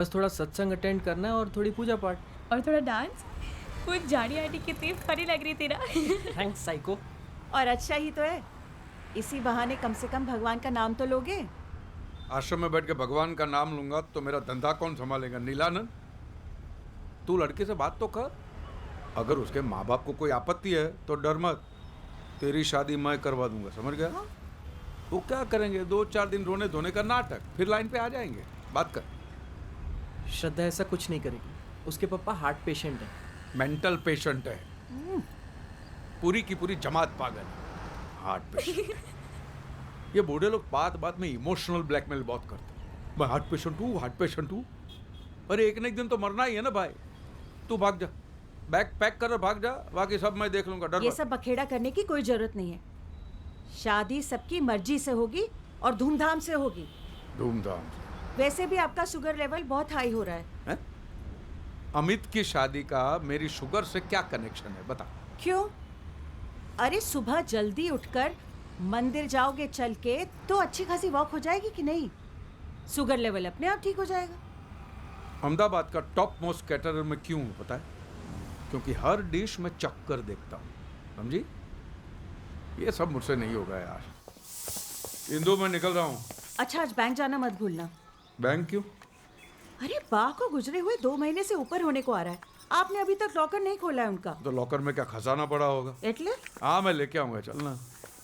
बस थोड़ा सत्संग अटेंड करना है और थोड़ी पूजा पाठ। और थोड़ा डांस। कुछ जानी आंटी कितनी फनी लग रही थी ना। Thanks psycho. और अच्छा ही तो है, इसी बहाने कम से कम भगवान का नाम तो लोगे। आश्रम में बैठ के भगवान का नाम लूंगा तो मेरा धंधा कौन संभालेगा? नीलानंद, तू लड़के से बात तो कर। अगर उसके माँ बाप को कोई आपत्ति है तो डर मत, तेरी शादी मैं करवा दूंगा, समझ गया? हाँ। वो क्या करेंगे, 2-4 दिन रोने धोने का नाटक, फिर लाइन पे आ जाएंगे। बात कर। श्रद्धा ऐसा कुछ नहीं करेगी, उसके पापा हार्ट पेशेंट है। मेंटल पेशेंट है, पूरी की पूरी जमात पागल है। Heart patient. ये बूढ़े लोग बात बात में इमोशनल ब्लैकमेल बहुत करते हैं। मैं हार्ट पेशेंट हूँ, हार्ट पेशेंट हूँ। अरे एक न एक दिन तो मरना ही है ना भाई। तू भाग जा, बैग पैक कर भाग जा, बाकी सब मैं देख लूंगा। डर ये मत। सब बखेड़ा करने की कोई जरूरत नहीं है। शादी सबकी मर्जी से होगी और धूमधाम से होगी। धूमधाम से। वैसे भी आपका शुगर लेवल बहुत हाई हो रहा है। अमित की शादी का मेरी शुगर से क्या कनेक्शन है, बता। क्यों? अरे सुबह जल्दी उठकर मंदिर जाओगे चल के तो अच्छी खासी वॉक हो जाएगी कि नहीं? शुगर लेवल अपने आप ठीक हो जाएगा। अहमदाबाद का टॉप मोस्ट कैटरर में क्यों हूं पता है? क्योंकि हर डिश में चक्कर देखता हूँ, समझी? ये सब मुझसे नहीं होगा यार। इंदु, मैं निकल रहा हूँ। अच्छा, आज बैंक जाना मत भूलना। बैंक क्यों? अरे बा को गुजरे हुए 2 महीने से ऊपर होने को आ रहा है। आपने अभी तक लॉकर नहीं खोला है उनका। तो लॉकर में क्या खजाना पड़ा होगा? एटले हाँ, मैं लेके आऊंगा, चलना।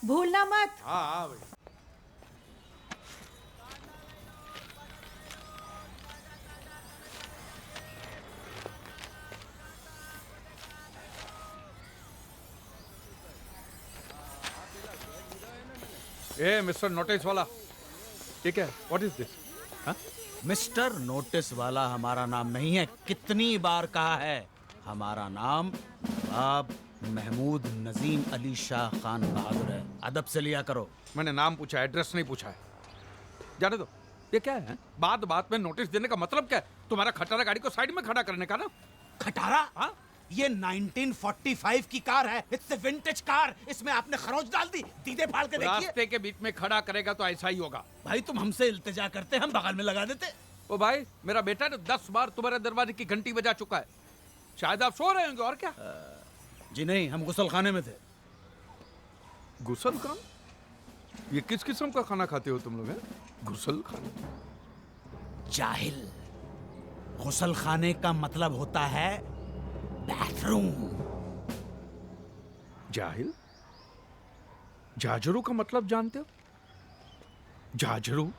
भूलना मत। हाँ हाँ भाई। ए मिस्टर नोटिस वाला, ठीक है? What is this? Mister notice वाला हमारा नाम नहीं है। कितनी बार कहा है, हमारा नाम नवाब महमूद नजीम अली शाह खान बहादुर है। अदब से लिया करो। मैंने नाम पूछा, एड्रेस नहीं पूछा है। जाने दो। ये क्या है? बात बात में नोटिस देने का मतलब क्या है? तुम्हारा खटारा गाड़ी को साइड में खड़ा करने का ना? खटारा? हाँ? ये 1945 की कार है। It's a vintage car. इसमें आपने खरोच डाल दी। दीदे फाड़ के देखिए। रास्ते के बीच में खड़ा करेगा तो ऐसा ही होगा। भाई तुम हमसे इल्तिजा करते, हम बगल में लगा देते। ओ भाई, मेरा बेटा ने 10 बार तुम्हारे दरवाजे की घंटी बजा चुका है। शायद आप सो रहे होंगे, और क्या? जी नहीं, हम गुसल खाने में थे। गुसल खान? ये किस किस्म का खाना खाते हो तुम लोग, हैं? गुसल खान? जाहिल, गुसल खाने का मतलब होता है बाथरूम। जाहिल? जाजरू का मतलब जानते हो? जाजरू?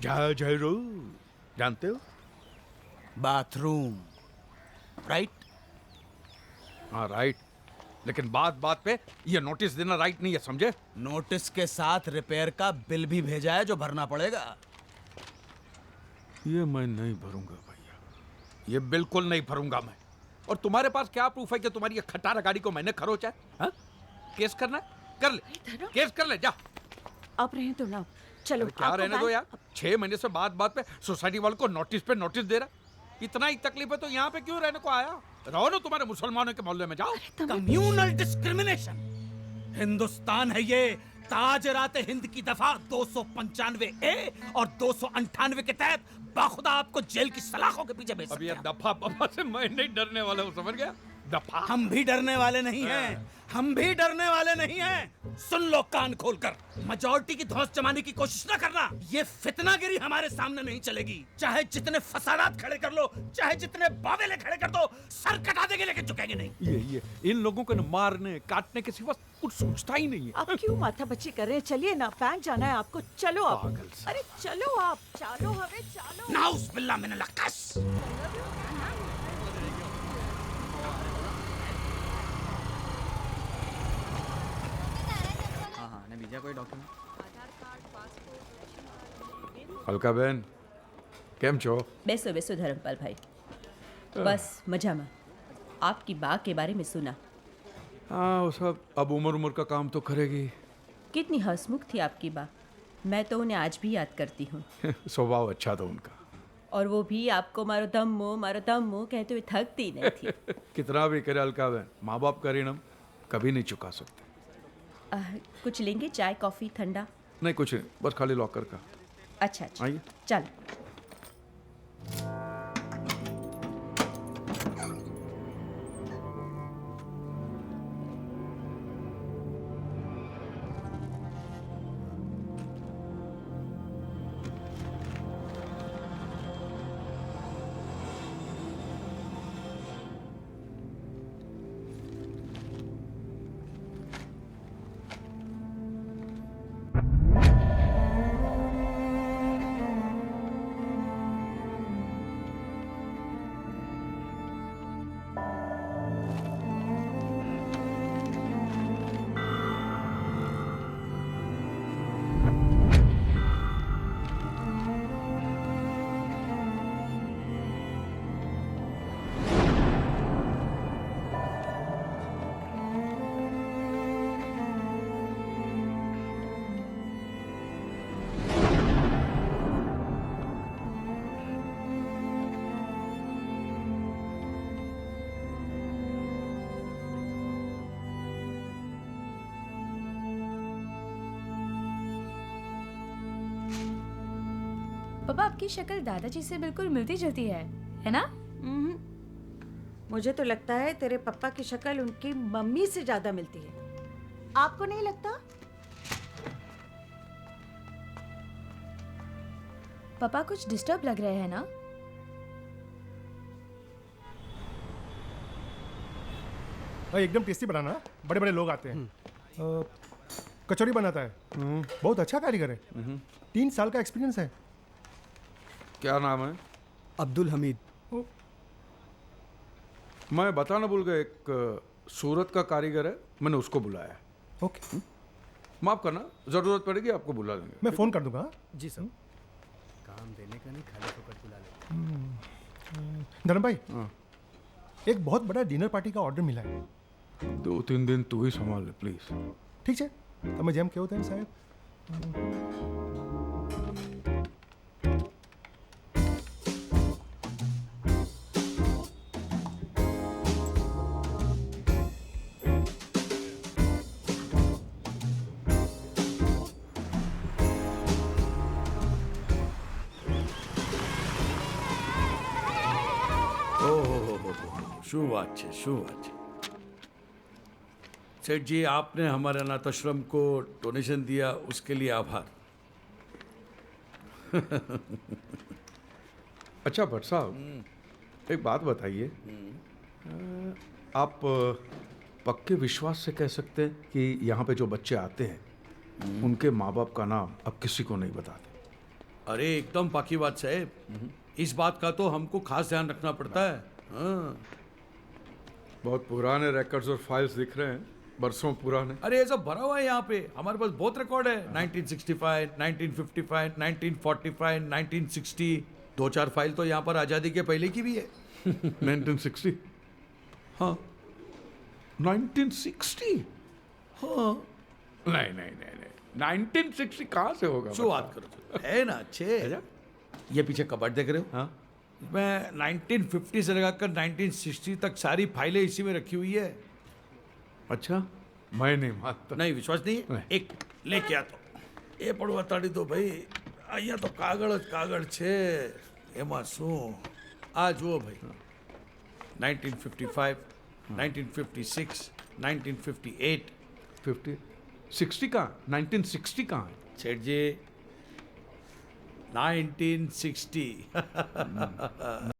जाजरू जानते हो? Bathroom, right? हाँ राइट, लेकिन बात बात पे ये नोटिस देना राइट नहीं है, समझे? नोटिस के साथ रिपेयर का बिल भी भेजा है जो भरना पड़ेगा। ये मैं नहीं भरूंगा भैया, ये बिल्कुल नहीं भरूंगा मैं। और तुम्हारे पास क्या प्रूफ है कि तुम्हारी ये खटारा गाड़ी को मैंने खरोचा है? हाँ? केस करना है? कर ले, केस कर ले, जा। अब रहे तो ना, चलो। क्या आपको रहने दो बैंक- यार। 6 महीने से बात बात पे सोसाइटी वालों को नोटिस पे नोटिस दे रहा। इतना ही तकलीफ है तो यहाँ पे क्यों रहने को आया? रहो ना तुम्हारे मुसलमानों के मोहल्ले में, जाओ। Communal discrimination. हिंदुस्तान है ये। ताजरात हिंद की दफा 295A और 298 के तहत बाखुदा आपको जेल की सलाखों के पीछे भेज अब सकते ये हैं। दफा बफा से मैं नहीं डरने वाला हूँ, समझ गया? दफा। हम भी डरने वाले नहीं हैं। हम भी डरने वाले नहीं हैं। सुन लो कान खोलकर, मेजॉरिटी की धौंस जमाने की कोशिश ना करना। ये फितनागिरी हमारे सामने नहीं चलेगी। चाहे जितने फसादात खड़े कर लो, चाहे जितने बावेले खड़े कर दो, सर कटा देंगे लेकिन झुकेंगे नहीं। ये इन लोगों को न मारने काटने के सिवा कुछ सोचता ही नहीं है। आप क्यों माथा बच्ची कर रहे हैं? चलिए ना, बैंक जाना है आपको। चलो आप। पागल सा। अरे चलो आप, चलो हमें, चलो। नाउस बिल्ला मिनल लक्कस। हाँ हाँ, ने बीजा कोई डॉक्यूमेंट? अलका बहन, કેમ છો? બેસો બેસો ધરમપાલ ભાઈ, બસ મજામાં। आपकी बा के बारे में सुना। हाँ, वो सब अब उम्र का काम तो करेगी। कितनी हंसमुख थी आपकी बा। मैं तो उन्हें आज भी याद करती हूँ। स्वभाव अच्छा था उनका। और वो भी आपको मारो दम्मो कहते हुए थकती नहीं थी। कितना भी करे अलका बहन, माँ बाप का ऋण हम कभी नहीं चुका सकते। कुछ लेंगे? चाय कॉफी ठंडा? नहीं कुछ नहीं, बस खाली लॉकर का। अच्छा अच्छा, आइए। चलो। पापा आपकी शक्ल दादाजी से बिल्कुल मिलती जुलती है ना? मुझे तो लगता है तेरे पापा की शक्ल उनकी मम्मी से ज्यादा मिलती है। आपको नहीं लगता? पापा कुछ डिस्टर्ब लग रहे हैं ना? भाई एकदम टेस्टी बनाना, बड़े बड़े लोग आते हैं। कचौड़ी बनाता है, बहुत अच्छा कारीगर है। 3 साल का एक्सपीरियंस है। क्या नाम है? अब्दुल हमीद। मैं बताना भूल गया, एक सूरत का कारीगर है, मैंने उसको बुलाया है। ओके, माफ करना, जरूरत पड़ेगी आपको बुला लेंगे। मैं फ़ोन कर दूंगा। जी सर। काम देने का नहीं, खाली फोकट बुला ले। धर्म भाई, हाँ। एक बहुत बड़ा डिनर पार्टी का ऑर्डर मिला है। 2-3 दिन तू ही संभाल ले प्लीज। ठीक है, તમે જેમ કહો તેમ સાહેબ। શું વાત છે, શું વાત છે। सेठ जी, आपने हमारे अनाथ आश्रम को डोनेशन दिया, उसके लिए आभार। अच्छा भट्ट साहब, एक बात बताइए, आप पक्के विश्वास से कह सकते हैं कि यहाँ पे जो बच्चे आते हैं उनके माँ बाप का नाम अब किसी को नहीं बताते? अरे एकदम पाकी बात साहेब, इस बात का तो हमको खास ध्यान रखना पड़ता है। हाँ। बहुत पुराने रिकॉर्ड्स और फाइल्स दिख रहे हैं, बरसों पुराने। अरे ये सब भरा हुआ है यहाँ पे, हमारे पास बहुत रिकॉर्ड है। 1965, 1955, 1945, 1960, 2-4 फाइल तो यहाँ पर आज़ादी के पहले की भी है। 1960? हाँ, 1960? हाँ, नहीं नहीं नहीं नहीं, 1960 कहाँ से होगा? શું વાત કરો છો? है ना अच्छे। ये पीछे कबर्ड देख रहे हो? हाँ, मैं 1950 से लगाकर 1960 तक सारी फाइलें इसी में रखी हुई है। अच्छा, मैं नहीं मानता। नहीं विश्वास नहीं है? नहीं। एक लेके आता એ પણ વતાડી દો ભાઈ, અહીંયા તો કાગળ જ કાગળ છે, એમાં શું? આ જુઓ ભાઈ, 1955, 1956, 1958। 50, 60 कहाँ? 1960 कहाँ है? सेठ जी 1960